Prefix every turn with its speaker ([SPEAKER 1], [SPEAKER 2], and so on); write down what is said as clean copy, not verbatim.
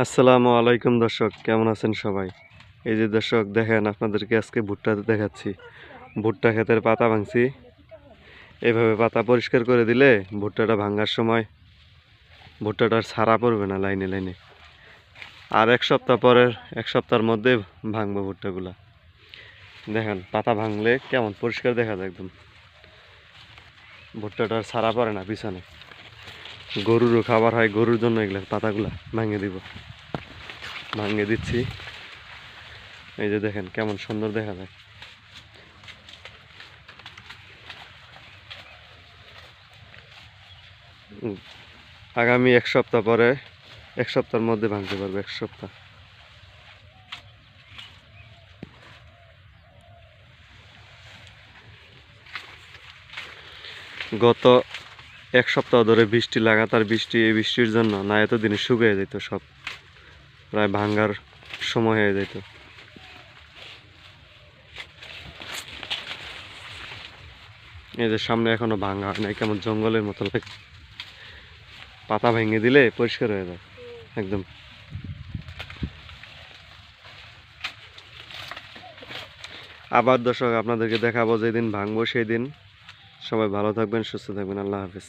[SPEAKER 1] আসসালামু আলাইকুম দর্শক, কেমন আছেন সবাই? এই যে দর্শক দেখেন, আপনাদেরকে আজকে ভুট্টা দেখাচ্ছি। ভুট্টা ক্ষেতের পাতা ভাঙছি। এভাবে পাতা পরিষ্কার করে দিলে ভুট্টাটা ভাঙার সময় ভুট্টাটার ছাড়া পড়বে না লাইনে লাইনে। আর এক সপ্তাহের মধ্যে ভাঙবো ভুট্টাগুলা। দেখেন পাতা ভাঙলে কেমন পরিষ্কার দেখা যায় একদম। ভুট্টাটার ছাড়া পড়ে না পিছনে। গরুরও খাবার হয়, গরুর জন্য এগুলা পাতাগুলা ভাঙে দিচ্ছি। এই যে দেখেন কেমন সুন্দর দেখা যায়। আগামী এক সপ্তাহ পরে, এক সপ্তাহের মধ্যে ভাঙতে পারবে, এক সপ্তাহ। গত এক সপ্তাহ ধরে বৃষ্টি, লাগাতার বৃষ্টি। এই বৃষ্টির জন্য না এতদিনে শুকিয়ে যেত সব, প্রায় ভাঙ্গার সময় হয়ে যেত। এই যে সামনে এখনো ভাঙ্গা হয় নাই, কেমন জঙ্গলের মতো লাগে। পাতা ভেঙে দিলে পরিষ্কার হয়ে যায় একদম। আবার দর্শক আপনাদেরকে দেখাবো যেদিন ভাঙবো সেই দিন। সবাই ভালো থাকবেন, সুস্থ থাকবেন। আল্লাহ হাফেজ।